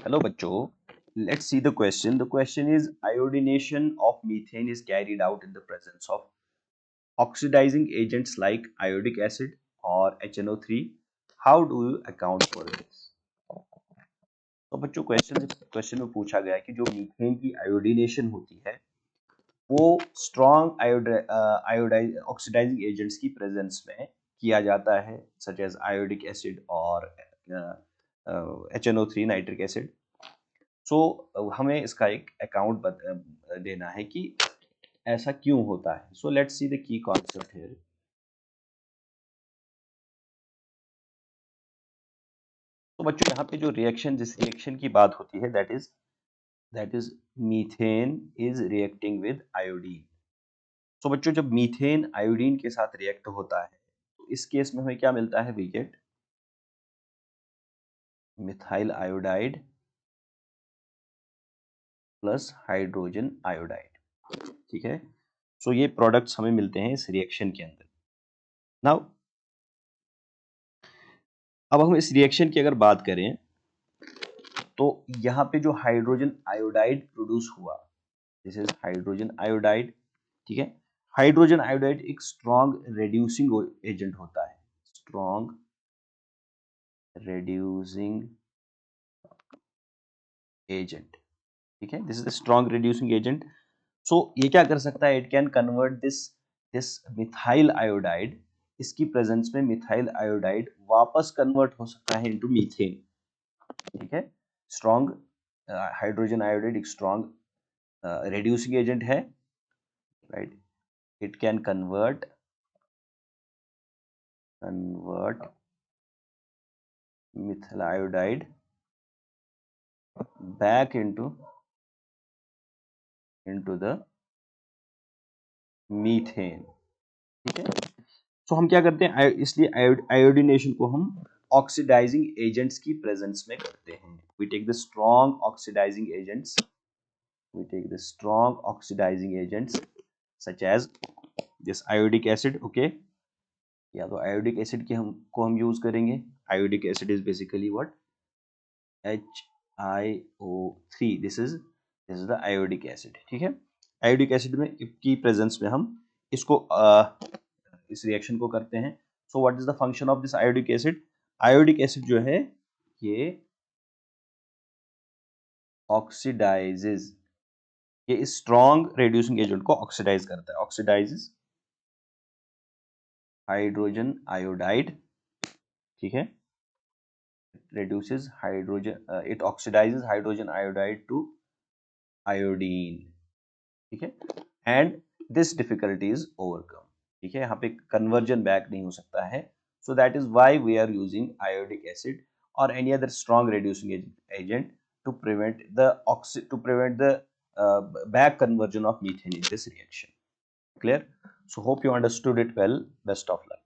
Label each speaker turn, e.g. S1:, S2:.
S1: Hello bachcho, let's see the question. The question is iodination of methane is carried out in the presence of oxidizing agents like iodic acid or HNO3. How do you account for this? तो बच्चों question में पूछा गया है कि जो methane की iodination होती है वो स्ट्रॉन्ग आयोडाइज ऑक्सीडाइजिंग एजेंट्स की प्रेजेंस में किया जाता है सच एज आयोडिक एसिड और HNO3 नाइट्रिक एसिड। सो हमें इसका एक अकाउंट देना है कि ऐसा क्यों होता है। So let's see the key concept here. तो बच्चों यहाँ पे जो रिएक्शन जिस रिएक्शन की बात होती है that is methane is reacting with iodine. So बच्चों जब मीथेन आयोडीन के साथ रिएक्ट होता है तो इस केस में हमें क्या मिलता है, we get methyl iodide plus hydrogen iodide. ठीक है, सो ये प्रोडक्ट्स हमें मिलते हैं इस रिएक्शन के अंदर। नाउ अब हम इस रिएक्शन की अगर बात करें तो यहाँ पे जो हाइड्रोजन आयोडाइड प्रोड्यूस हुआ, दिस इज हाइड्रोजन आयोडाइड। ठीक है, हाइड्रोजन आयोडाइड एक स्ट्रॉन्ग रेड्यूसिंग एजेंट होता है, स्ट्रॉन्ग रेड्यूसिंग एजेंट। ठीक है, this is the strong reducing agent. So ये क्या कर सकता है, it can convert this this methyl iodide, इसकी प्रेजेंस में मिथाइल आयोडाइड वापस कन्वर्ट हो सकता है इनटू मीथेन। ठीक है, स्ट्रॉन्ग हाइड्रोजन आयोडाइड एक स्ट्रॉन्ग reducing agent है, right? It can convert methyl iodide back into the methane. ठीक है, तो हम क्या करते हैं, इसलिए आयोडीनेशन को हम ऑक्सीडाइजिंग एजेंट्स की प्रेजेंस में करते हैं। We take the strong oxidising agents, such as this iodic acid. Okay, या तो आयोडिक एसिड की हम यूज करेंगे। Iodic acid is basically what, HiO3, this is the iodic acid. ठीक है, आयोडिक एसिड में की प्रेजेंस में हम इसको इस रिएक्शन को करते हैं। So what is the function of this iodic acid? Iodic acid जो है ये ऑक्सीडाइजेज, ये इस स्ट्रॉन्ग रेड्यूसिंग एजेंट को ऑक्सीडाइज करता है, ऑक्सीडाइजेज हाइड्रोजन आयोडाइड। ठीक है, reduces hydrogen, it oxidizes hydrogen iodide to iodine। ठीक है, and this difficulty is overcome. ठीक है, यहाँ पे कन्वर्जन बैक नहीं हो सकता है, so that is why we are using iodic acid और any other strong reducing agent to prevent the back conversion of methane in this reaction. Clear? So hope you understood it well. Best of luck.